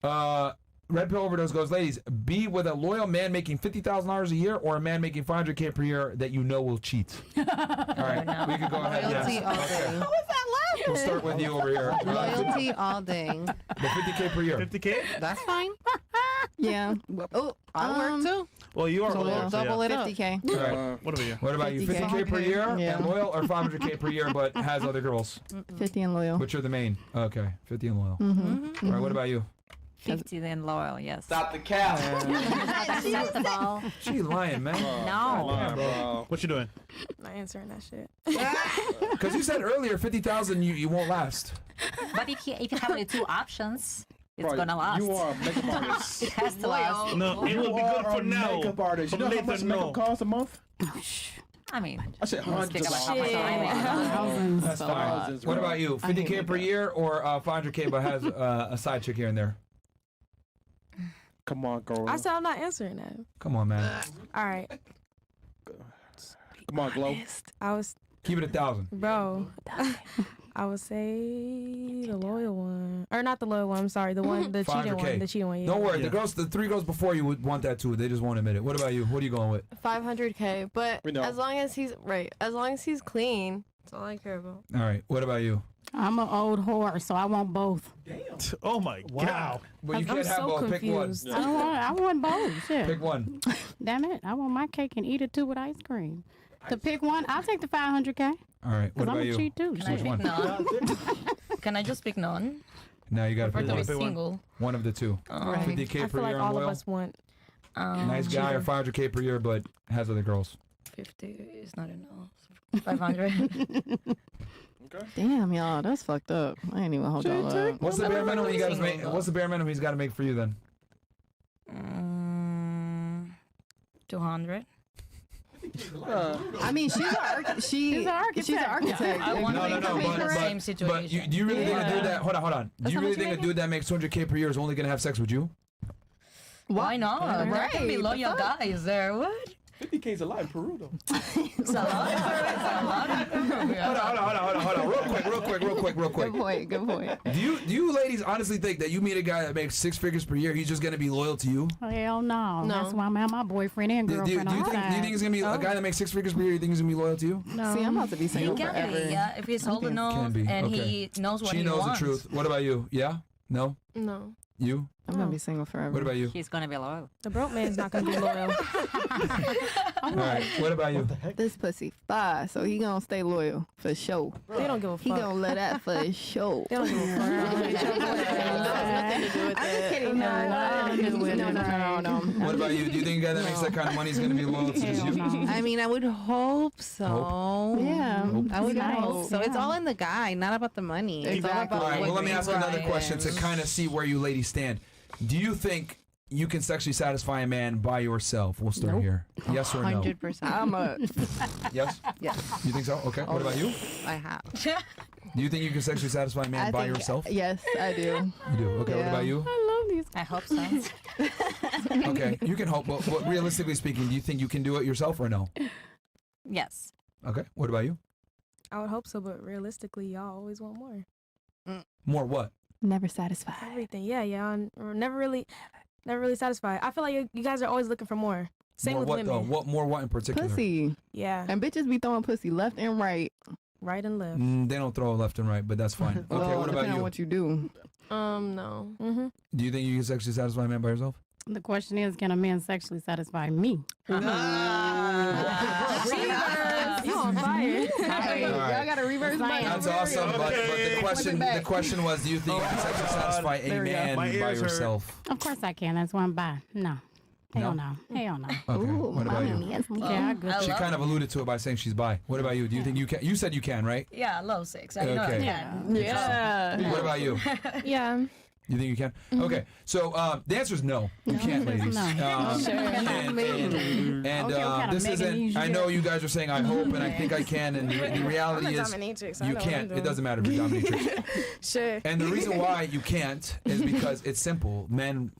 Red Pill Overdose goes, ladies, be with a loyal man making $50,000 a year or a man making $500K per year that you know will cheat. All right, we can go ahead. Loyalty all day. How is that laughing? We'll start with you over here. Loyalty all day. The $50K per year. $50K? That's fine. Yeah. Oh, I work too. Well, you are So loyal. we'll double it up. $50K. All right. What about you? What about you? 50K. 50K per year Yeah. and loyal, or 500K per year but has other girls? 50 and loyal. Which are the main? Okay, 50 and loyal. Mm-hmm. All right, what about you? 50 then loyal, yes. Stop the cap. She lying, man. No. What you doing? I'm not answering that shit. Because you said earlier 50,000 you won't last. But if you have the two options, it's gonna last. You are a makeup artist. It has to last. No, it will be good for now. Makeup artist. You But know how later, much no. makeup costs a month? I mean, I said hundreds speak of about how much time. Thousands. That's fine. What about you? 50K per year or 500K but has a side chick here and there? Come on, girl. I said I'm not answering that. Come on, man. All right. Come on, Glow. I was, Keep it 1,000. bro. I would say the loyal one, or not the loyal one. I'm sorry, the one, the cheating 500K. one, the cheating one. Yeah. Don't worry, Yeah. the three girls before you would want that too. They just won't admit it. What about you? What are you going with? 500K. But We know. as long as he's clean, that's all I care about. All right. What about you? I'm an old whore, so I want both. Oh my God. Well, you I'm can't have so both. Pick one. confused. I want both. Shit. Pick one. Damn it. I want my cake and eat it too with ice cream. To pick one, I'll take the 500K. All right. What Because I'm about a you? cheat too. Can I Which pick one? none? Can I just pick none? Now you got to Prefer pick to be one. single. One of the two. Right. 50K I per feel like year all and of loyal. us want. Nice guy or 500K per year but has other girls. 50 is not enough. 500. Damn, y'all, that's fucked up. I ain't even hold y'all up. What's the bare minimum you got to make? What's the bare minimum he's got to make for you then? 200. I mean, she's an architect. She's an architect. I want No, to no, make no. the same But situation. do you really think a dude that? Hold on. Do That's you how really much you think a making? dude that makes 200K per year is only gonna have sex with you? Why not? There can be Right, loyal the fuck? guys there. What? 50K is a lot in Peru, though. It's a lot. Hold on. Real quick. Good point. Do you ladies honestly think that you meet a guy that makes 6 figures per year, he's just gonna be loyal to you? Hell no. No. That's why I'm at my boyfriend and Do you girlfriend all the think it's gonna be a guy that makes 6 figures per year? You think he's gonna be loyal to you? No. See, I'm about to be He single can forever. be, yeah. If he's old enough Can be, and okay. he knows what She he knows wants. the truth. What about you? Yeah? No? No, You? I'm gonna be single forever. What about you? He's gonna be loyal. The broke man's not gonna be loyal. All right. What about you? This pussy fire, so he gonna stay loyal for sure. They don't give a fuck. He gonna let that for sure. They don't give a fuck. I'm just kidding. No. What about you? Do you think a guy that makes that kind of money is gonna be loyal to just you? I mean, I would hope so. Yeah, I would Nice. hope so. It's Yeah. all in the guy, not about the money. It's all Exactly. about All right. what Well, let me you ask another want. question to kind of see where you ladies stand. Do you think you can sexually satisfy a man by yourself? We'll start here. Yes or no? 100%. I'm a. Yes? Yes, You think so? Okay. What about you? I have. Do you think you can sexually satisfy a man by yourself? Yes, I do. You do. Okay. What Yeah. about you? I love these. I hope so. Okay. You can hope. But realistically speaking, do you think you can do it yourself or no? Yes. Okay. What about you? I would hope so, but realistically, y'all always want more. More what? Never satisfied. Everything. Yeah. Or never really satisfied. I feel like you guys are always looking for more. Same More with what women. though? What more? What in particular? Pussy. Yeah. And bitches be throwing pussy left and right. Right and left. They don't throw left and right, but that's fine. Okay. Well, What about depending on you? what you do. No. Mm-hmm. Do you think you can sexually satisfy a man by yourself? The question is, can a man sexually satisfy me? You on fire. Y'all got a reverse mic. That's awesome. But the question was, do you think you can sexually satisfy a There we go. man My by ears hurt. yourself? Of course I can. That's why I'm bi. No. Hell no. Hell no. Okay. What about you? Yeah, I good. I She love kind of alluded to it by saying she's bi. What about you? Do you think you can? You said you can, right? Yeah, I love sex. I know I Okay. can. Yeah. What about you? Yeah. You think you can? Okay. So the answer is no. You can't, ladies. No. And Okay, what kind of this Megan isn't. you I know you guys are saying I hope and I think I can, and the reality I'm a is dominatrix. I you know what I'm can't. It doing. doesn't matter if you're dominatrix. Sure. And the reason why you can't is because it's simple. Men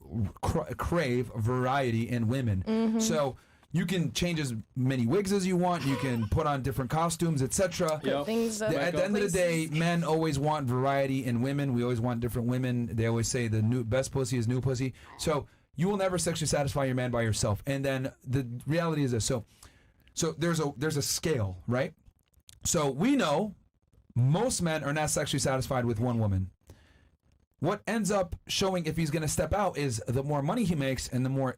crave variety in women. So You can change as many wigs as you want. You can put on different costumes, etc. Yep. Things At the end of the day, men always want variety in women. We always want different women. They always say the best pussy is new pussy. So you will never sexually satisfy your man by yourself. And then the reality is this. So there's a scale, right? So we know most men are not sexually satisfied with one woman. What ends up showing if he's going to step out is the more money he makes and the more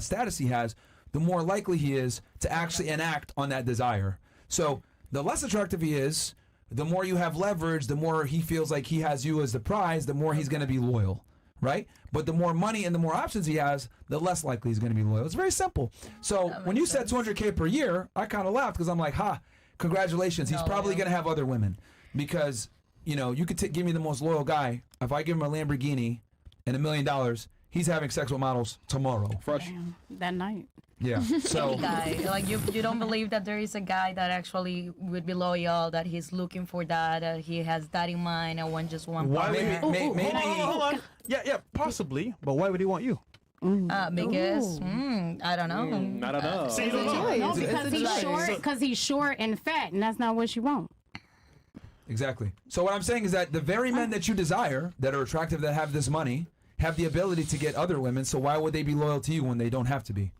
status he has, the more likely he is to actually enact on that desire. So the less attractive he is, the more you have leverage, the more he feels like he has you as the prize, the more he's going to be loyal, right? But the more money and the more options he has, the less likely he's going to be loyal. It's very simple. So when you said $200K per year, I kind of laughed because I'm like, congratulations. He's probably going to have other women because, you could give me the most loyal guy. If I give him a Lamborghini and $1 million, he's having sex with models tomorrow. Fresh. Damn, that night. Yeah. So Guy, like you don't believe that there is a guy that actually would be loyal, that he's looking for that, he has that in mind, and just one Why partner. would maybe Hold on. Yeah, possibly. But why would he want you? Because I don't know. Not enough. See, you don't know. No, because he's short. Because he's short and fat, and that's not what you want. exactly. So what I'm saying is that the very men that you desire, that are attractive, that have this money, have the ability to get other women. So why would they be loyal to you when they don't have to be?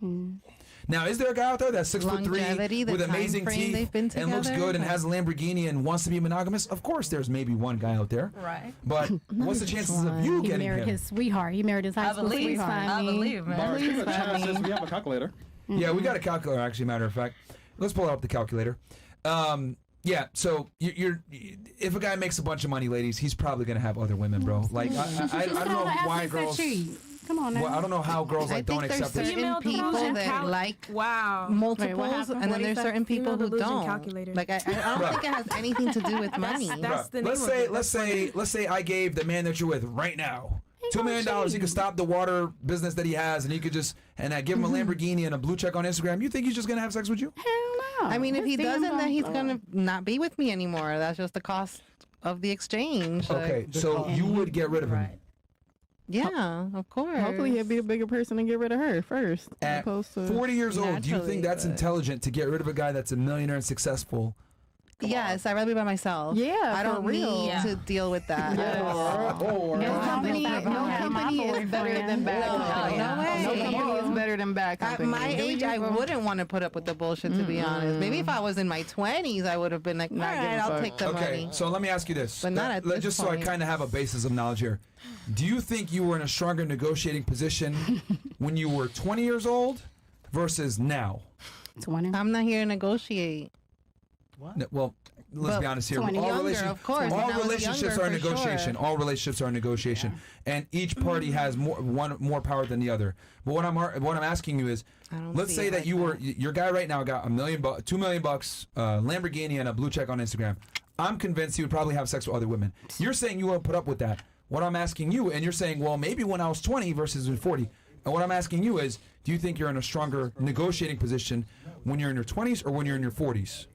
Now, is there a guy out there that's 6'3" Longevity, the with time amazing frame teeth they've been and looks together? good and has a Lamborghini and wants to be monogamous? Of course, there's maybe one guy out there. Right. But what's the chances of you He getting married him? his sweetheart. He married his high I school believe, sweetheart. I believe, man. Mark, the chances, we have a calculator. Yeah, we got a calculator. Actually, matter of fact, let's pull up the calculator. Yeah, so you're if a guy makes a bunch of money, ladies, he's probably gonna have other women, bro. Like I don't know why girls. Come on now. Well, I don't know how girls like don't I think there's accept it. certain people that like Wow. multiples, happened? and What then there's is that? certain people Female who delusion don't. calculator. Like I don't think it has anything to do with money. That's the Let's name of say it. let's say I gave the man that you're with right now $2 million. He could stop the water business that he has, and he could just I give him a Lamborghini and a blue check on Instagram. You think he's just gonna have sex with you? Hell no. I mean, if he His DM doesn't, then he's don't- gonna not be with me anymore. That's just the cost of the exchange. Like, Okay, so you would get rid of him. Right. yeah, of course. Hopefully he'll be a bigger person and get rid of her first. As At opposed to 40 years old, do you naturally, think that's but- intelligent to get rid of a guy that's a millionaire and successful? Yes, I'd rather be by myself. Yeah, I don't for real. need Yeah. to deal with that. No company, is better than bad company. No way. No company is better than bad At company. my age, I wouldn't want to put up with the bullshit, to be honest. Maybe if I was in my 20s, I would have been like, all Not give right, a I'll fuck. take the Okay, money. so let me ask you this. But not at this just so I point. kind of have a basis of knowledge here. Do you think you were in a stronger negotiating position when you were 20 years old versus now? 20. I'm not here to negotiate. No, well, let's But be honest here. 20 younger, of course. When All I was relationships younger, are a for negotiation. sure. All relationships are a negotiation, and each party has more power than the other. But what I'm asking you is, I don't let's see say it that like you were that. your guy right now got $2 million, Lamborghini and a blue check on Instagram. I'm convinced he would probably have sex with other women. You're saying you won't put up with that. What I'm asking you, and you're saying, well, maybe when I was 20 versus when 40. And what I'm asking you is, do you think you're in a stronger negotiating position when you're in your 20s or when you're in your 40s?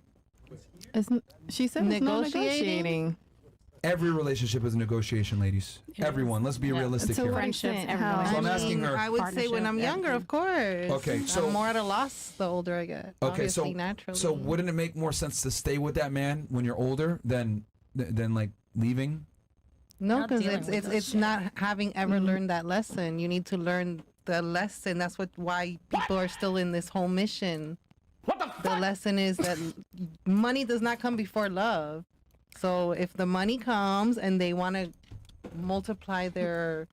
She said it's no Negotiating? negotiating. Every relationship is a negotiation, ladies. Everyone. Let's be realistic To here. what Friendships, extent? every How? So I'm I asking mean, her- I would say when I'm younger, of course. Okay, so- I'm more at a loss the older I get. Okay, so Obviously, naturally. so wouldn't it make more sense to stay with that man when you're older than like leaving? No, Not because dealing it's with it's that it's shit. not having ever learned that lesson. You need to learn the lesson. That's why people are still in this whole mission. The lesson is that money does not come before love. So if the money comes and they want to multiply their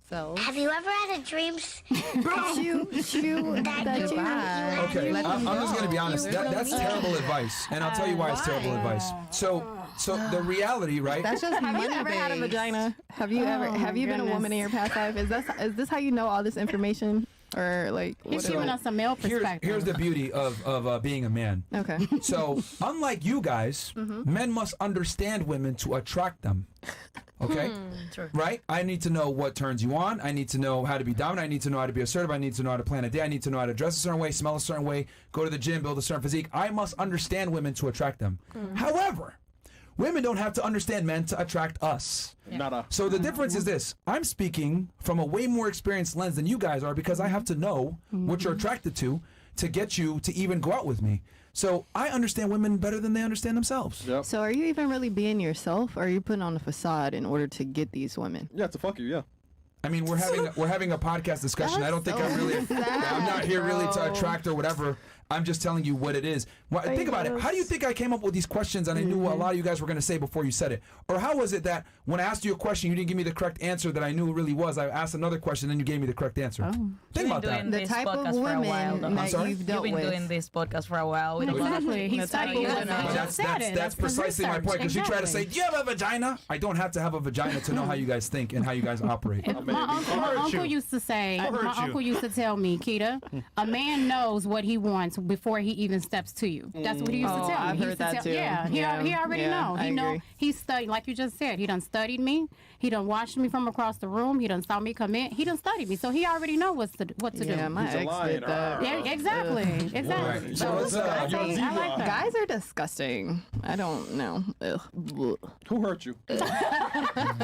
selves, Have you ever had a dream That you goodbye. Okay, Let I'm them just go. gonna be honest. There's no That's need. terrible advice, and I'll tell you why it's terrible advice. So the reality, right? That's just Have money you ever had a based. vagina? Have you been a woman in your past life? Is this how you know all this information? Or like He's what giving us a male perspective. Here's the beauty of being a man. Okay. So unlike you guys, men must understand women to attract them. Okay? True. Right? I need to know what turns you on. I need to know how to be dominant. I need to know how to be assertive. I need to know how to plan a day. I need to know how to dress a certain way, smell a certain way, go to the gym, build a certain physique. I must understand women to attract them. However, women don't have to understand men to attract us. Nada. So the difference is this. I'm speaking from a way more experienced lens than you guys are because I have to know what you're attracted to. to get you to even go out with me. So I understand women better than they understand themselves. Yep. So are you even really being yourself, or are you putting on a facade in order to get these women? Yeah, to fuck you, yeah. I mean, we're having a podcast discussion. I don't think I'm not here really to attract or whatever. I'm just telling you what it is. Think about it. How do you think I came up with these questions and I knew what a lot of you guys were going to say before you said it? Or how was it that when I asked you a question, you didn't give me the correct answer that I knew it really was? I asked another question and you gave me the correct answer. Think about that. The type of women that you've dealt You've been with. doing this podcast for a while. Exactly. He's studying. That's precisely my point. Because you try to say, do you have a vagina? I don't have to have a vagina to know how you guys think and how you guys operate. My uncle used to say, uncle used to tell me, Keita, a man knows what he wants before he even steps to you. That's what he used to tell me. I've He heard used to that tell- too. Yeah, he already know. I He know. agree. He studied, like you just said. He done studied me. He done watched me from across the room. He done saw me come in. He done studied me, so he already know what to do. Yeah, my He's a ex liar. did that. Yeah, exactly. Right. So So let's, I like that. Guys are disgusting. I don't know. Ugh. Who hurt you?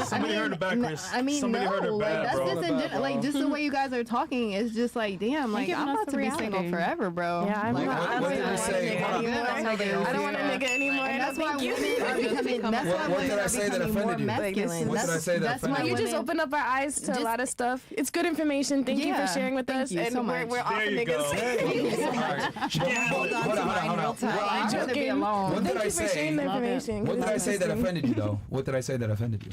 Somebody heard it bad, Chris. I mean, Somebody heard it no, like bad, that's bro. just in gen- like just the way you guys are talking is just like, damn, like giving I'm us about the to be reality. single forever, bro. Yeah, I'm like, not- I what don't did want I a say? nigga anymore. I don't want a nigga anymore. And that's why thank you. women are becoming. That's why What women did I are say that becoming more offended you? masculine. What did I say that That's offended why you? You just women- opened up our eyes to a lot of stuff. It's good information. Thank you for Yeah, sharing with thank us. you And so we're much. off There you go. niggas. All right. Hold on to mine real tight. I'd rather be alone. What did Thank I you for sharing the say? information. What did I say that offended you, though? What did I say that offended you?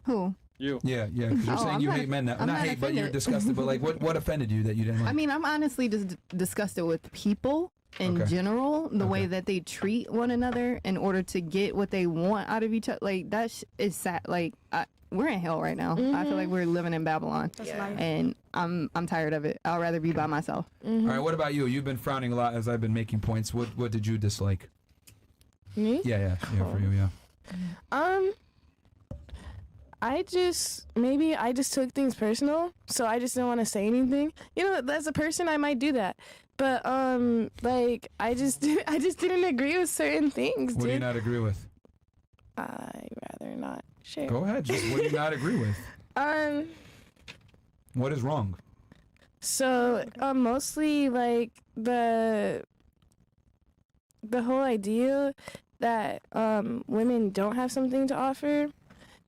Who? You. Yeah, because you're Oh, saying I'm you not- hate men now. I'm Not not hate, but you're offended. disgusted. But like, what offended you that you didn't like? I mean, I'm honestly just disgusted with people in Okay. general, the way Okay. that they treat one another in order to get what they want out of each other. Like that is sad. Like we're in hell right now. I feel like we're living in Babylon, and I'm tired of it. I'd rather be by myself. All right, what about you? You've been frowning a lot as I've been making points. What did you dislike? Me? Yeah, for you, yeah. I just took things personal, so I just didn't want to say anything. You know, as a person, I might do that, but like I just didn't agree with certain things. What do you Dude. not agree with? I'd rather not share. Go ahead. Just what do you not agree with? What is wrong? So mostly like the whole idea that women don't have something to offer.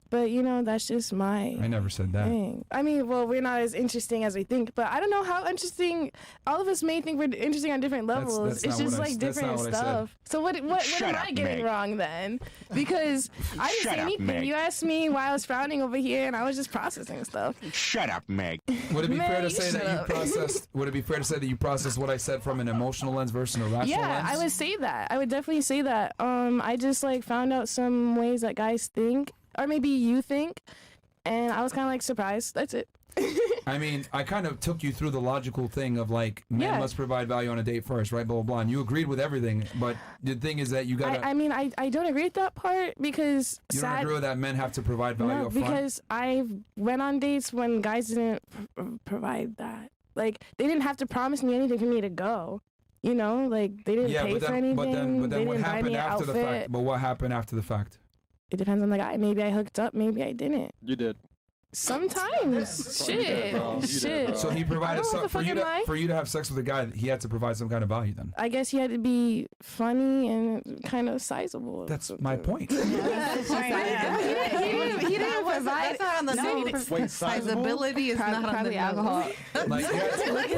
But, you know, that's just my I never said that. thing. I mean, well, we're not as interesting as we think, but I don't know how interesting. All of us may think we're interesting on different levels. that's It's not just what I- like that's not different what I said. stuff. So what am I getting wrong then? Because I didn't say anything. You asked me why I was frowning over here, and I was just processing stuff. Shut up, Meg. Would it be fair to Meg, say that shut you up. processed? Would it be fair to say that you processed what I said from an emotional lens versus a rational Yeah, lens? I would say that. I would definitely say that. I just like found out some ways that guys think, or maybe you think, and I was kind of like surprised. That's it. I mean, I kind of took you through the logical thing of like men Yeah. must provide value on a date first, right? Blah blah blah. And you agreed with everything, but the thing is that you gotta. I mean, I don't agree with that part because you don't agree with that men have to provide value no, up front. because I've went on dates when guys didn't provide that. Like they didn't have to promise me anything for me to go. You know, like they didn't Yeah, pay but for then, anything. but then they what didn't buy happened me an after the outfit. fact? But what happened after the fact? It depends on the guy. Maybe I hooked up. Maybe I didn't. You did. Sometimes, shit. bro. You did, bro. So he provided I don't know some what the for you fuck am I? for you to have sex with a guy. He had to provide some kind of value. Then I guess he had to be funny and kind of sizable. that's my point. He didn't provide. That's not on the Wait, sizable? Sizability is not on the Probably notes. alcohol. Like you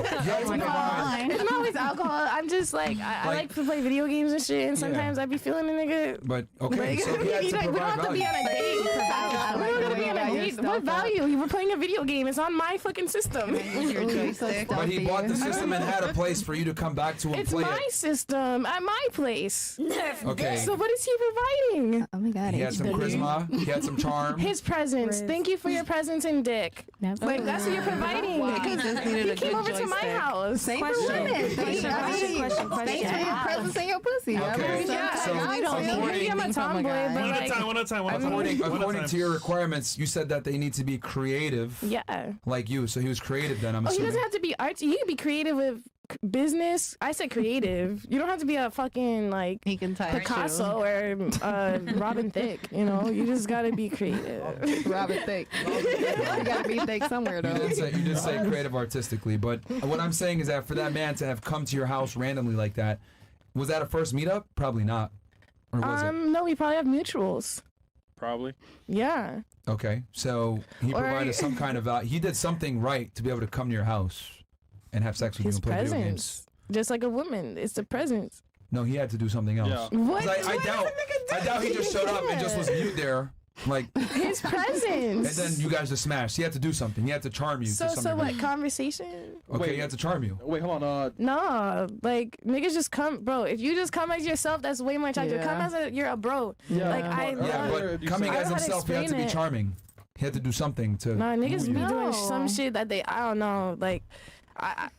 had to provide. It's not always alcohol. I'm just like I Like- like to play video games and shit, and sometimes I be feeling a nigga. But okay, Like, so he had we to don't provide have to be value. on a date. We don't have to be on a date. What value? You were playing a video game. It's on my fucking system. Your joystick. But he bought the system and had a place for you to come back to and It's play my it. system at my place. Okay. So what is he providing? Oh my god. He had some charisma. He had some charm. His presence. Thank you for your presence and dick. Like that's what you're providing. He just needed He a came good over to my joystick. house. Same for women. Thanks for your presence and your pussy. Okay. Yeah, So we don't need maybe I'm a anything from a tomboy, guy. but One at a like, time, one at a time, one at a time. According to your requirements, you said that they need to be creative, yeah. like you. So he was creative then. I'm Oh, he assuming. doesn't have to be artsy. He can be creative with business. I said creative. You don't have to be a fucking like He can tie Picasso or Robin Thicke. You know, you just gotta be creative. Robin Thicke. You gotta be thick somewhere though. You did say creative artistically, but what I'm saying is that for that man to have come to your house randomly like that, was that a first meetup? Probably not. Or was it? No, we probably have mutuals. Probably. Yeah. Okay, so he Or- provided some kind of value. He did something right to be able to come to your house and have sex with you His and play video games. presence. Just like a woman. It's the presence. No, he had to do something else. Yeah. What? 'Cause I doubt he just showed up and just was mute there, like, His presence. and then you guys just smashed. He had to do something. He had to charm you. So to some so degree. what? Conversation? Okay, Wait. he had to charm you. Wait, hold on. No, like niggas just come, bro. If you just come as yourself, that's way more attractive. Yeah. Come as you're a bro. Yeah. Like I Yeah, love. Yeah, you but coming said- as I don't know how to himself, he had to explain be it. charming. He had to do something to. Nah, niggas be No. doing some shit that they I don't know, like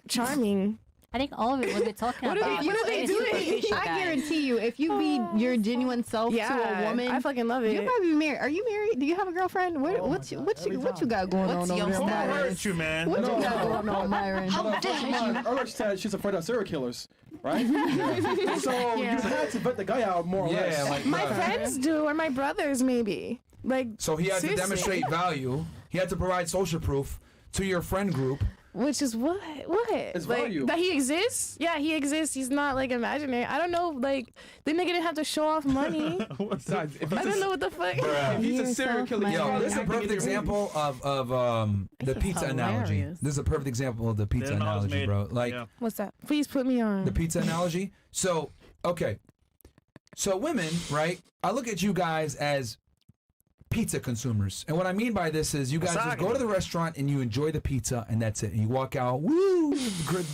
charming. I think all of it was we're talking What are about. they- what are they is doing? superficial, I guys. guarantee you, if you be your genuine self Yeah, to a woman, I fucking love it. you might be married. Are you married? Do you have a girlfriend? What you got going on over there, Who Myron? hurt you, man? What you No. got going on, Myron? Earlier she said she's afraid of serial killers, right? So you had to vet the guy out more or Yeah, less. like My friends do, or my brothers maybe. Like So he had to seriously. demonstrate value. He had to provide social proof to your friend group. Which is what? It's like, value. that he exists? Yeah, he exists. He's not like imaginary. I don't know. Like the nigga didn't have to show off money. Besides, if I don't know what the fuck. if he's a serial killer, Yo, Myron. this is a perfect example of the pizza analogy. hilarious. This is a perfect example of the pizza Didn't know it was analogy, made. bro. Like Yeah. What's that? Please put me on. the pizza analogy. So, okay. So women, right? I look at you guys as pizza consumers. And what I mean by this is you guys just go to the restaurant and you enjoy the pizza and that's it. And you walk out, woo,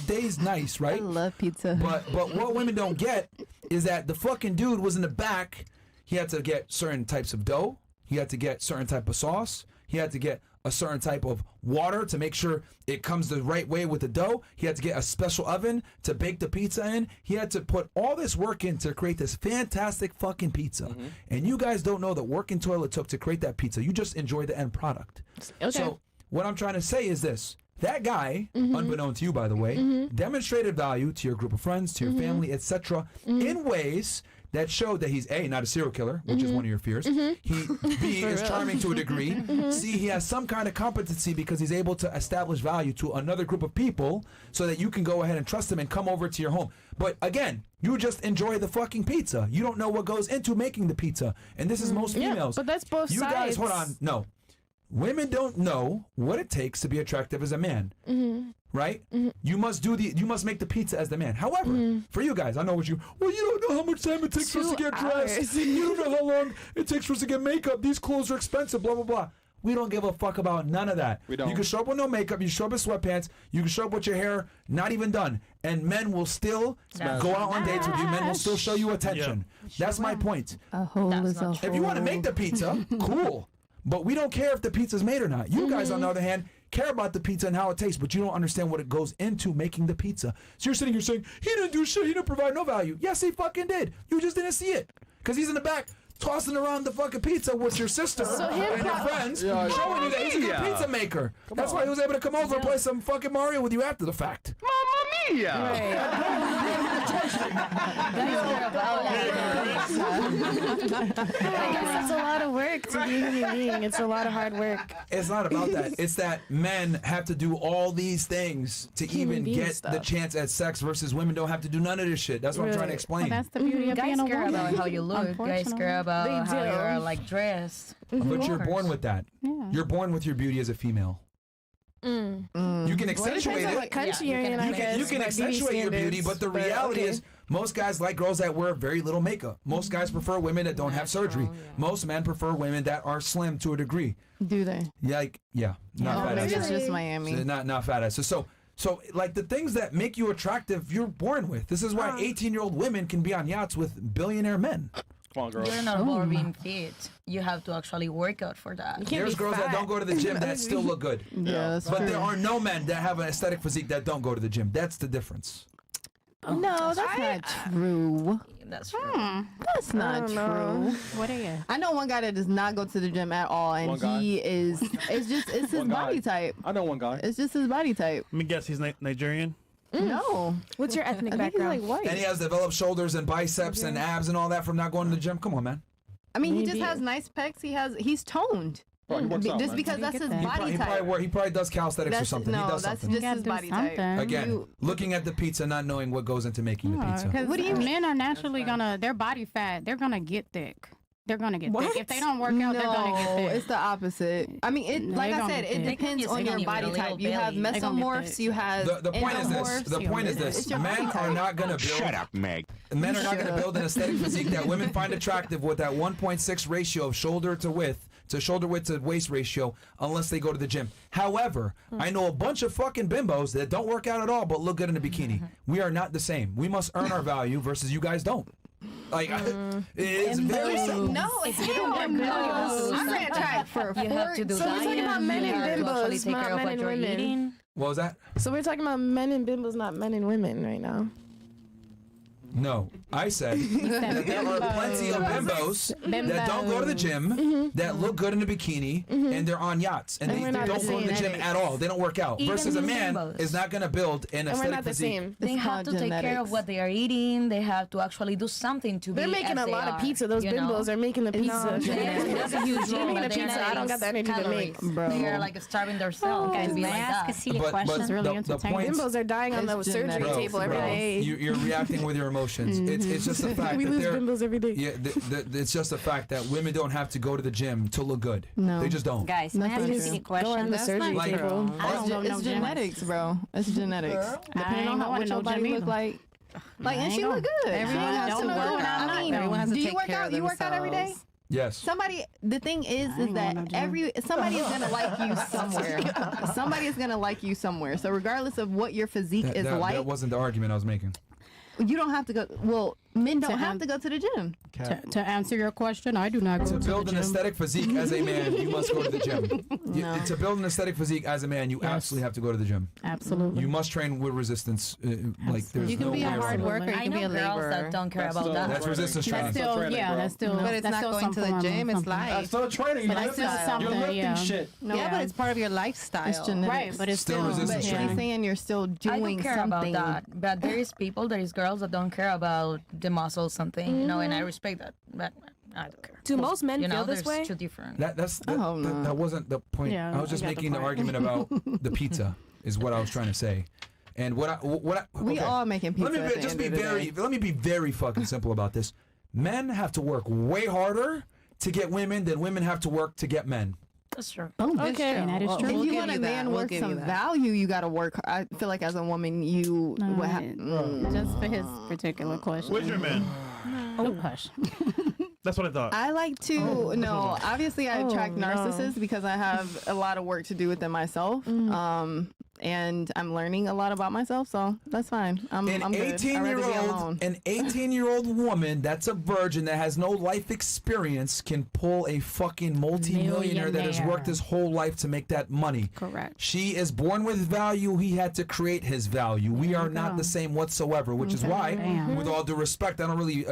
day's nice, I right? love pizza. But what women don't get is that the fucking dude was in the back. He had to get certain types of dough. He had to get certain type of sauce. He had to get a certain type of water to make sure it comes the right way with the dough. He had to get a special oven to bake the pizza in. He had to put all this work in to create this fantastic fucking pizza. And you guys don't know the work and toil it took to create that pizza. You just enjoy the end product. Okay. So what I'm trying to say is this. That guy, unbeknown to you, by the way, demonstrated value to your group of friends, to your family, etc., in ways that showed that he's A, not a serial killer, which is one of your fears. He B, is charming to a degree. C, he has some kind of competency because he's able to establish value to another group of people so that you can go ahead and trust him and come over to your home. But again, you just enjoy the fucking pizza. You don't know what goes into making the pizza. And this is most Yeah, females. but that's both you sides. guys, hold on. No. Women don't know what it takes to be attractive as a man. Right? You must make the pizza as the man. However, for you guys, I know what you don't know how much time it takes for us to 2 get dressed. hours. You don't know how long it takes for us to get makeup. These clothes are expensive, blah blah blah. We don't give a fuck about none of that. We don't. You can show up with no makeup, you show up in sweatpants, you can show up with your hair not even done, and men will still go out on dates with you. Men will still show you attention. That's my point. A hole is a If you want to make the pizza, cool. But we don't care if the pizza's made or not. You guys, on the other hand, care about the pizza and how it tastes, but you don't understand what it goes into making the pizza. So you're sitting here saying, he didn't do shit, he didn't provide no value. Yes, he fucking did. You just didn't see it. Because he's in the back tossing around the fucking pizza with your sister and your friends, showing you that he's a good pizza maker. That's why he was able to come over and play some fucking Mario with you after the fact. I guess it's a lot of work to be a human being. It's a lot of hard work. It's not about that. It's that men have to do all these things to Human even being get the stuff. chance at sex versus women don't have to do none of this shit. That's what I'm trying to Right. explain. That's the beauty of Guys being a care woman. about how you look. Guys Unfortunately. care about They how do. you're like dressed. But you're born with that. Yeah. You're born with your beauty as a female. You can accentuate Depends on what it. country Yeah, you're you in, can- I You guess. can by accentuate your beauty, standards, but the reality okay. is most guys like girls that wear very little makeup. Most guys prefer women that don't have surgery. Most men prefer women that are slim to a degree. Do they? Not Oh, fat maybe asses. it's just Miami. Not fat asses. So like the things that make you attractive, you're born with. This is why 18-year-old women can be on yachts with billionaire men. Come on, girl. You're not about being fit. You have to actually work out for that. Can't There's be girls that fat. don't go to the gym that still look good. Yeah, that's But true. there are no men that have an aesthetic physique that don't go to the gym. That's the difference. No, that's not true. That's true. That's not don't know. true. What are you? I know one guy that does not go to the gym at all, and One guy. he is. It's his One guy. body type. I know one guy. It's just his body type. Let me guess, he's Nigerian. No. What's your ethnic I think he's background? like white. And he has developed shoulders and biceps and abs and all that from not going to the gym. Come on, man. I mean, he just Maybe. has nice pecs. He's toned. Bro, he works out, Just man. because that's his He, body type. he probably does calisthenics or something. No, he does that's something. just his do body type. something. Again, looking at the pizza, not knowing what goes into making the pizza. What do you mean? Men are naturally their body fat, they're gonna get thick. They're gonna get thick. If they don't work out, they're gonna get No, thick. it's the opposite. I mean, like I gonna said, get it thick. depends on your skinny body with a type. little You have belly. They gonna get mesomorphs. thick. You have The point is this. endomorphs. The point is It's this. your body Men are type. not going to build. Shut up, Meg. Men are not going to build an aesthetic physique that women find attractive with that 1.6 ratio of shoulder to width to waist ratio unless they go to the gym. However, I know a bunch of fucking bimbos that don't work out at all but look good in a bikini. We are not the same. We must earn our value versus you guys don't. Like, it's very simple. No, it's hell no. I'm gonna try for You have to do So we're talking diet, about men you and have to actually bimbos, take not care of men what and you're women. eating. What was that? So we're talking about men and bimbos, not men and women right now. No, I said that there are plenty of bimbos that don't go to the gym, that look good in a bikini, and they're on yachts, and And they we're not don't the go to the same. gym at all. They don't work out. Even Versus a the man bimbos. is not going to build an And we're aesthetic not the physique. same. They have called to take care genetics. of what they are eating. They have to actually do something to They're be making as a they lot of are, pizza. Those you know? bimbos are making the pizza. That's a huge role. Making that the they're pizza, I don't got the energy to calories. make. Bro. They are like starving themselves Guys, to be may I like ask a that. silly But question? It's really the entertaining. point- Bimbos are dying on the It's surgery genetics, table every day. You're reacting with your emotions. It's just a fact We that lose they're. bimbos every day. Yeah, it's just a fact that women don't have to go to the gym to look good. No. They just don't. Guys, may I ask a silly Go on question? the surgery Like- table. I don't know no It's gym. genetics, bro. It's genetics. Depending on ain't how going what no your body gym look either. like. Like, and ain't she look going. good. Everyone She has has to to work work out. I mean, Everyone has to do you take work care out? of You work out every day? themselves. Yes. The thing is ain't that going no gym. somebody is gonna like you somewhere. Somebody is gonna like you somewhere. So regardless of what your physique is like, That wasn't the argument I was making. you don't have to go. Well, men don't To have have- to go to the gym. To answer your question, I do not go To to the build an gym. aesthetic physique as a man, you must go to the gym. To build an aesthetic physique as a man, you absolutely have to go to the gym. Absolutely. You must train with resistance. Like there's You can no be a way hard around it. worker. You I can be know a girls laborer. that don't care That's about still that. That's resistance training. training. That's still, training, yeah, bro. that's still. But it's that's not still going to the some form of gym. It's something. life. That's still training. But You're that's still lifting, something, you're lifting yeah. shit. No, Yeah, but it's part of your lifestyle. It's genetics. Right, but it's Still still. resistance But training. she's saying you're still I doing don't care something. about that, but there is people, there is girls that don't care about the muscle something, you know, and I respect that, but I don't care. Do most men You know, feel this there's way? two different. That wasn't the point. Yeah, I was just I got the making the point. argument about the pizza is what I was trying to say. And We okay. all making pizza. Let me at the just end be of the very day. let me be very fucking simple about this. Men have to work way harder to get women than women have to work to get men. That's true. Okay. And that is true. If We'll you give want a you man that. We'll worth give some you that. value, you got to work. I feel like as a woman, you would Just for his particular question. Where's your man? Oh, hush. That's what I thought. I like to no. Obviously, I attract no. narcissists because I have a lot of work to do within myself. And I'm learning a lot about myself, so that's fine. I'm good. I'd rather be alone. An 18-year-old woman that's a virgin that has no life experience can pull a fucking multi-millionaire that has worked his whole life to make that money. Correct. She is born with value. He had to create his value. We are not the same whatsoever, which is why, with all due respect, I don't really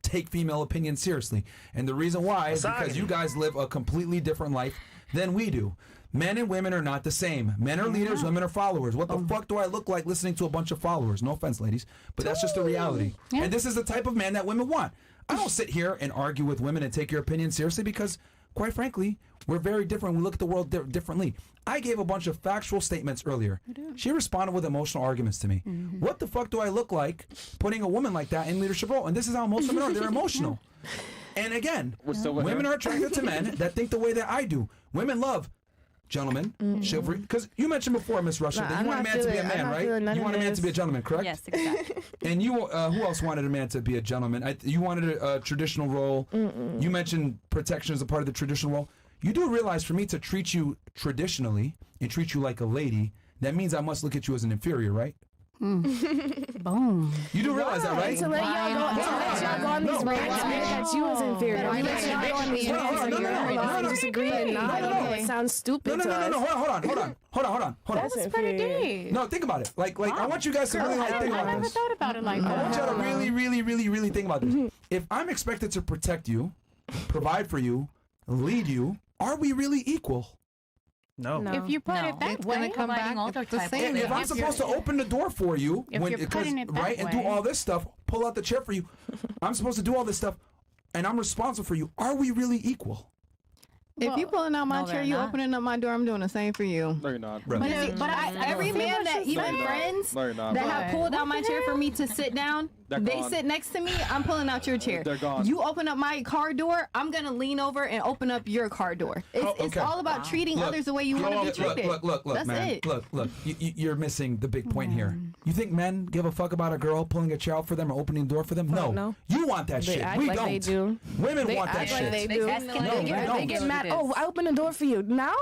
take female opinion seriously. And the reason why is because you guys live a completely different life than we do. Men and women are not the same. Men are leaders, women are followers. What the fuck do I look like listening to a bunch of followers? No offense, ladies, but that's just the reality. And this is the type of man that women want. I don't sit here and argue with women and take your opinion seriously because, quite frankly, we're very different. We look at the world differently. I gave a bunch of factual statements earlier. She responded with emotional arguments to me. What the fuck do I look like putting a woman like that in leadership role? And this is how most women are. They're emotional. And again, women are attracted to men that think the way that I do. Women love gentlemen, chivalry. Because you mentioned before, Miss Russia, that you want a man to be a man, right? You want a man to be a gentleman, correct? Yes, exactly. And you, who else wanted a man to be a gentleman? You wanted a traditional role. You mentioned protection as a part of the traditional role. You do realize for me to treat you traditionally and treat you like a lady, that means I must look at you as an inferior, right? Boom. You do realize that, right? To let y'all go on these rants that you was inferior. We let y'all go on these rants and disagree and not. It sounds stupid to us. No, hold on. That's pretty deep. No, think about it. Like I want you guys to really think I about never this. thought about it like I want that. y'all to really think about this. If I'm expected to protect you, provide for you, lead you, are we really equal? No. If you put it that It's way, gonna come providing back all their the type of same. If I'm If supposed to open the door for you, If you're putting it that right, and do way. all this stuff, pull out the chair for you, I'm supposed to do all this stuff, and I'm responsible for you. Are we really equal? If you pulling out my no, chair, they're you not. opening up my door, I'm doing the same for you. No, you're not. Bro. But every man that even friends No, you're not. that bro. have pulled out my chair for me to sit down, They're they gone. sit next to me. I'm pulling out your chair. They're gone. You open up my car door, I'm gonna lean over and open up your car door. It's okay. all about treating others the way you want to be treated. Look, That's man. it. Look. You're missing the big point here. You think men give a fuck about a girl pulling a chair out for them or opening the door for them? no. You want that They shit. act we like don't. they do. Women They want that act like shit. they They do. escalate. No, They don't. get What mad. it is. Oh, I opened the door for you. Now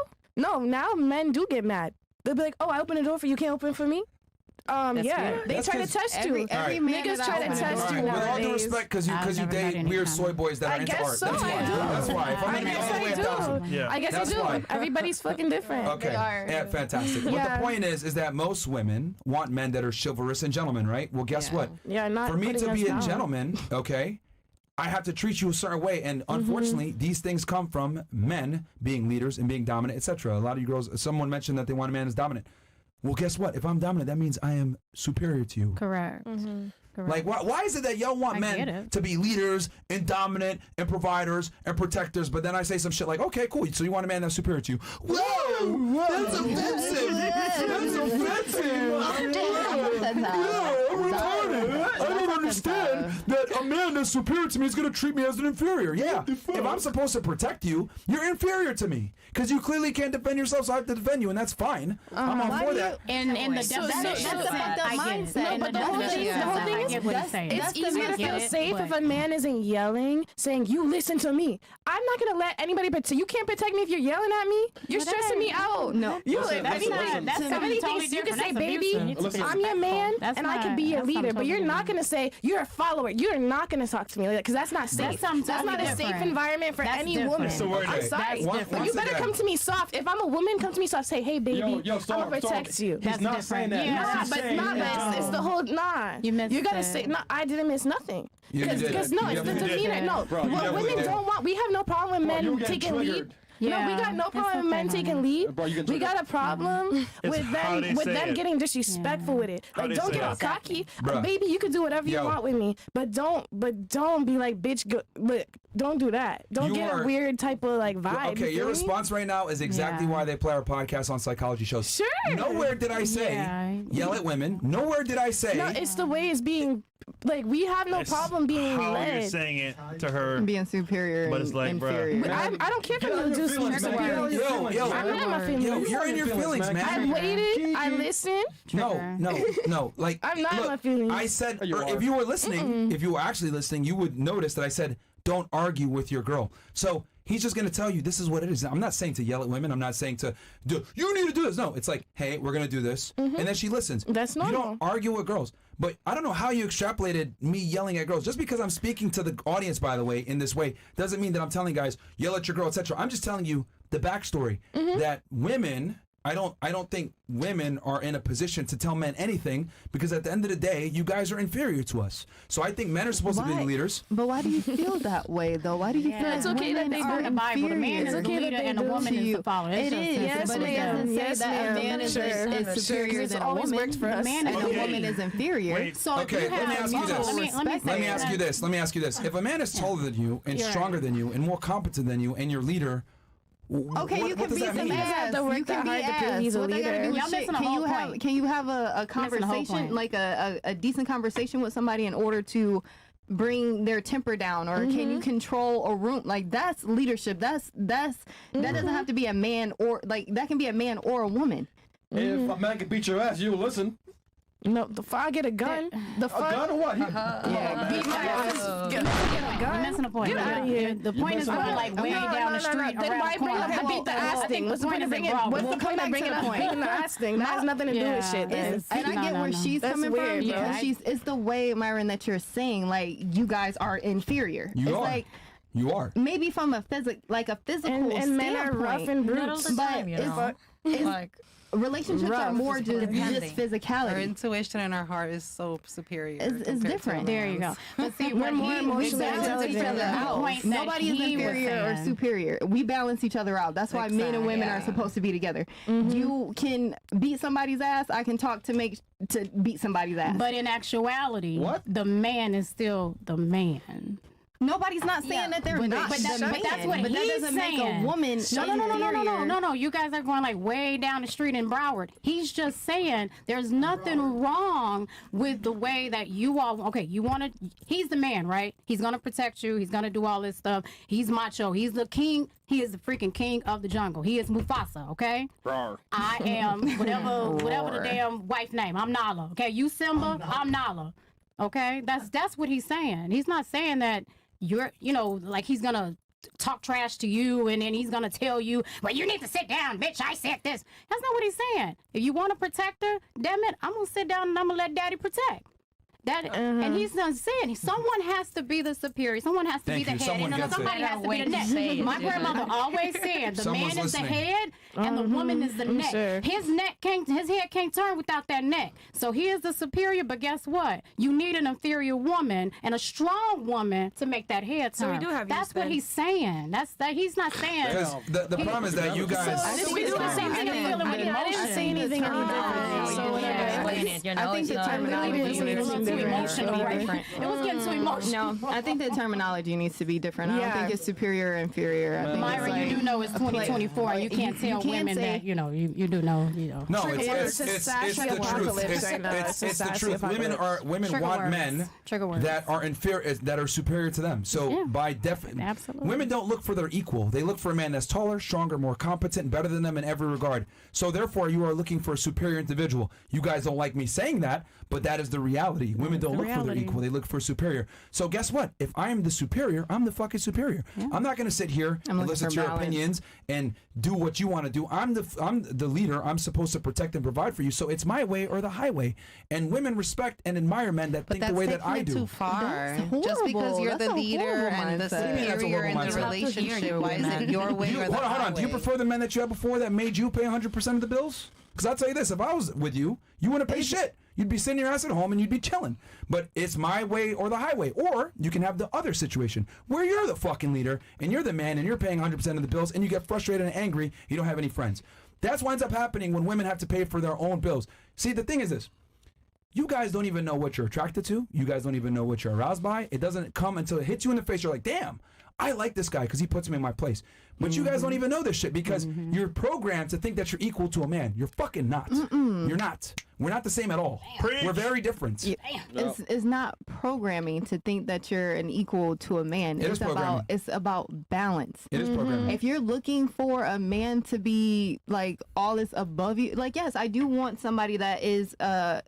men do get mad. They'll be like, oh, I opened the door for you. Can't open for me. Yeah, weird. they That's try to 'cause test you. Every Alright. man Niggas that try to I open the test door you With all due nowadays. respect, because you I've never date met any weird time. soy boys that are I into guess art. so. That's I why. do. That's why. If I'm I gonna go guess all the way I 1,000. do. Yeah. I guess That's I do. why. Everybody's fucking different. Okay. They are. Yeah, fantastic. But Yeah. the point is that most women want men that are chivalrous and gentlemen, right? Well, guess what? Yeah, not For me putting to us be a down. gentleman, okay, I have to treat you a certain way, and unfortunately, these things come from men being leaders and being dominant, etc. A lot of you girls, someone mentioned that they want a man as dominant. Well, guess what? If I'm dominant, that means I am superior to you. Correct. Correct. Like, why is it that y'all want I get men it. to be leaders and dominant and providers and protectors, but then I say some shit like, okay, cool, so you want a man that's superior to you. Whoa! That's offensive! That's offensive! I'm retarded. I don't understand that a man that's superior to me is going to treat me as an inferior. Yeah, if I'm supposed to protect you, you're inferior to me because you clearly can't defend yourself, so I have to defend you, and that's fine. I'm all for that. And the So that's definition the fucked up I get it. mindset. In No, but the whole definition thing- of the whole that, thing I is get what he's saying. It's easier to feel get it, safe but- if a man isn't yelling, saying, you listen to me. I'm not going to let anybody protect you. Can't protect me if you're yelling at me. You're Well, that stressing me ain't- out. No. You Listen, like, listen, anything, listen. That's so something many totally things you can different. say, That's baby, abusive. Listen. I'm your man, That's and I not- can be your that's leader. something But you're totally not going to say, you're a follower. You're not going to talk to me like that because that's not safe. something That's not a totally safe different. environment for That's any different. woman. So where it I'm is. sorry. That's different. But you Once better again- come to me soft. If I'm a woman, come to me soft. Say, hey, baby, Yo, I'm Storm, going to protect you. He's That's not saying that. different. Yeah. He's But saying not that. it's the whole You missed You gotta it. say no. I didn't miss nothing. You did. Because You no, it's the definitely did. demeanor. No, Bro, you what definitely women did. don't want. We have no problem with Bro, you men getting taking lead. triggered. No, we Yeah, got no it's problem with men okay, taking honey. lead. Bro, you getting We got a problem with how them they say it. getting disrespectful with it. How Like, they don't say get all it. cocky, Bruh. baby. You can do whatever you Yo. want with me, but don't be like, bitch. Look, don't do that. Don't You get are- a weird type of like vibe. Okay, you your feel me? response right now is exactly Yeah. why they play our podcast on psychology shows. Sure. Nowhere did I say Yeah. yell at women. Nowhere did I say. No, it's the way it's being. Like, we have no It's problem being how you're led. saying it to her. Being superior But and it's like, bruh. inferior. But I don't care for Get you out to of your do feelings, some man. Get out of your Yo, feelings, yo. I'm man. not in my feelings. Yo, you're in your feelings, I man. waited. I listened. No. Like, I'm not in look, my feelings. I said, You or are. if you were listening, if you were actually listening, you would notice that I said, don't argue with your girl. So he's just going to tell you this is what it is. I'm not saying to yell at women. I'm not saying to do, you need to do this. No, it's like, hey, we're going to do this. And then she listens. That's You normal. don't argue with girls. But I don't know how you extrapolated me yelling at girls. Just because I'm speaking to the audience, by the way, in this way, doesn't mean that I'm telling guys, yell at your girl, etc. I'm just telling you the backstory that women, I don't think women are in a position to tell men anything because at the end of the day, you guys are inferior to us. So I think men are supposed to be the leaders. But why do you feel that way, though? Why do you feel It's okay that women they are do The Bible, the man is It's the okay that leader they and the do woman to is you. the follower. It's It just is, simple. Yes, but it ma'am. doesn't say Yes, that a ma'am. man is, Sure. is superior It's than a always woman. worked for us. Man is And Okay. a woman is inferior. Wait. So if Okay, you let me have ask you mutual- this. Let me Respect Let me say ask you that. this. Let me ask you this. If a man is taller than you and You're stronger than you and more competent than you and your leader, Okay, what you can does be that some mean? ass. to work You can that be hard to prove ass. he's a What that gotta leader. do with Y'all shit? missing the Can whole you have point. can you have a Missing the whole conversation point. like a decent conversation with somebody in order to bring their temper down, or can you control a room? Like, that's leadership. That doesn't have to be a man, or like that can be a man or a woman. If a man can beat your ass, you will listen. No, before I get a gun, the A fuck. gun or what? He- Beat my ass. Get a You're gun. missing the point. Get out of here. The point is missing going the like point. way down the street Then around why the bring corner. up the beat the ass thing? What's the point of bringing? What's the point of bringing up beating the ass thing? That has nothing to do with shit. Yeah. then. And I get where she's That's coming weird, from bro. because it's the way, Myron, that you're saying like you guys are inferior. You it's are. like You are. maybe from a physical And men are rough standpoint. and Not all brutes. the But time, you it's- know. Like, relationships are more just Our physicality. intuition and our heart is so superior. It's different. There you go. But see, We're when more he emotionally balance each other out. point that Nobody is he was inferior or saying. superior. We balance each other out. That's why men and women are supposed to be together. You can beat somebody's ass. I can talk to beat somebody's ass. But in actuality, the man is still the man. Nobody's not saying that they're not. But that's what but that he's doesn't saying. make a woman No. You guys are going like way down the street in Broward. He's just saying there's nothing wrong with the way that you all. Okay, you want to. He's the man, right? He's gonna protect you. He's gonna do all this stuff. He's macho. He's the king. He is the freaking king of the jungle. He is Mufasa. Okay. Rawr. I am whatever the damn wife name. I'm Nala. Okay, you Simba. I'm Nala. Okay, that's what he's saying. He's not saying that. You're, like he's gonna talk trash to you and then he's gonna tell you, well, you need to sit down, bitch. I said this. That's not what he's saying. If you want to protect her, damn it, I'm gonna sit down and I'm gonna let daddy protect. And he's not saying someone has to be the superior. Someone has to be the head. Somebody has to be the neck. My grandmother always said the man is the head and the woman is the neck. Sure. His head can't turn without that neck. So he is the superior, but guess what? You need an inferior woman and a strong woman to make that head turn. So we do have That's what he's saying. He's not saying. Because the problem is that you guys. We do the same thing in feeling with emotion. I didn't say anything any different. So I think the terminology It was getting too emotional. No, I think the terminology needs to be different. I don't think it's superior or inferior. I think Myron, you do know it's 2024. You can't tell women that, you do know. No, it's the truth. It's the truth. Women want men that are inferior, that are superior to them. So by definition, women don't look for their equal. They look for a man that's taller, stronger, more competent, better than them in every regard. So therefore, you are looking for a superior individual. You guys don't like me saying that, but that is the reality. Women don't look for their equal. They look for superior. So guess what? If I am the superior, I'm the fucking superior. I'm not going to sit here and listen to your opinions and do what you want to do. I'm the leader. I'm supposed to protect and provide for you. So it's my way or the highway. And women respect and admire men that think the way that I do. Too far. Just because you're the leader and the superior in the relationship, why is it your way or the highway? Hold on. Do you prefer the men that you had before that made you pay 100% of the bills? Because I'll tell you this, if I was with you, you wouldn't pay shit. You'd be sitting your ass at home and you'd be chilling. But it's my way or the highway. Or you can have the other situation where you're the fucking leader and you're the man and you're paying 100% of the bills and you get frustrated and angry. You don't have any friends. That's what ends up happening when women have to pay for their own bills. See, the thing is this. You guys don't even know what you're attracted to. You guys don't even know what you're aroused by. It doesn't come until it hits you in the face. You're like, damn, I like this guy because he puts me in my place. But you guys don't even know this shit because you're programmed to think that you're equal to a man. You're fucking not. You're not. We're not the same at all. We're very different. It's not programming to think that you're an equal to a man. It's about balance. It is programming. If you're looking for a man to be like all is above you, like yes, I do want somebody that is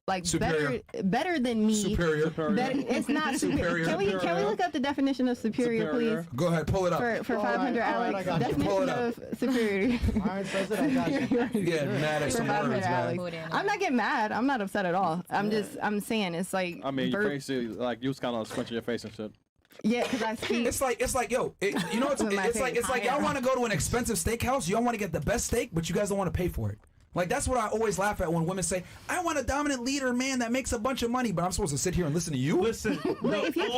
like superior. better than me. Superior. It's not superior. Can we look up the definition of superior, please? Go ahead, pull it up. For 500, Alex. Definition of superiority. Myron says it, I got you. You get mad at some words, man. I'm not getting mad. I'm not upset at all. I'm saying it's like. I mean, your face, like you was kind of scrunching your face and shit. Yeah, because I see. It's like, yo, you know, it's like y'all want to go to an expensive steakhouse. Y'all want to get the best steak, but you guys don't want to pay for it. Like, that's what I always laugh at when women say, I want a dominant leader, man, that makes a bunch of money, but I'm supposed to sit here and listen to you? Listen, if you're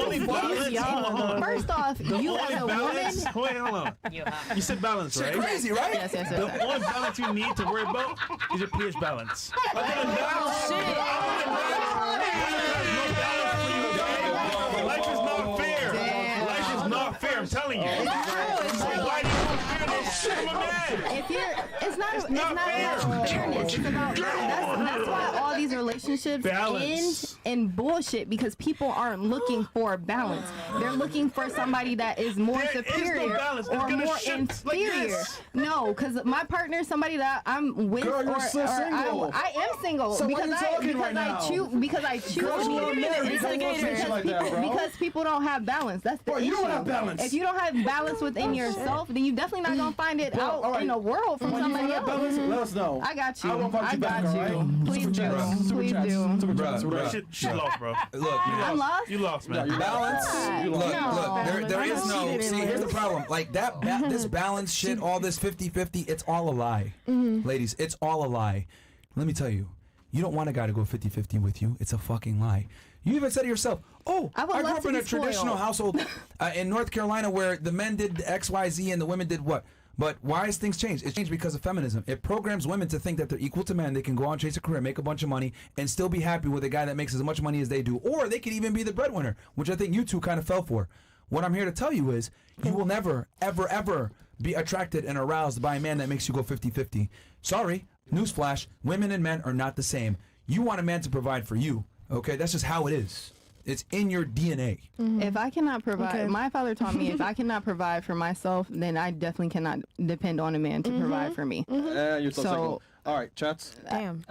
first off, you as a woman. Wait, hold on. You said balance, right? It's crazy, right? Yes. The only balance you need to worry about is your pH balance. Other than that, life is not fair. Life is not fair, I'm telling you. Why do you fear this shit, my man? It's not about fairness. It's about that's why all these relationships end in bullshit because people aren't looking for balance. They're looking for somebody that is more superior or more inferior. No, because my partner is somebody that I'm with. Girl, you're so single. I am single so because I choose because people don't have balance. That's the issue. You don't have balance. If you don't have balance within yourself, then you definitely not gonna find it out in the world from somebody else. Balance, let us know. I got you. I won't fight you back, all right? Please do. Should She lost, bro. Look, I'm lost. You lost, man. balance. You Look, lost. there I is know no. she didn't See, here's the lose. problem. Like that, this balance shit, all this 50-50, it's all a lie, ladies. It's all a lie. Let me tell you, you don't want a guy to go 50-50 with you. It's a fucking lie. You even said to yourself, "Oh, I would I grew love up to in be a traditional spoiled." household in North Carolina where the men did X, Y, Z, and the women did what." But why has things changed? It's changed because of feminism. It programs women to think that they're equal to men. They can go on, chase a career, make a bunch of money, and still be happy with a guy that makes as much money as they do. Or they could even be the breadwinner, which I think you two kind of fell for. What I'm here to tell you is you will never, ever, ever be attracted and aroused by a man that makes you go 50-50. Sorry, newsflash, women and men are not the same. You want a man to provide for you, okay? That's just how it is. It's in your DNA. If I cannot provide, my father taught me if I cannot provide for myself, then I definitely cannot depend on a man to provide for me. You're so So- all right, chats. Damn.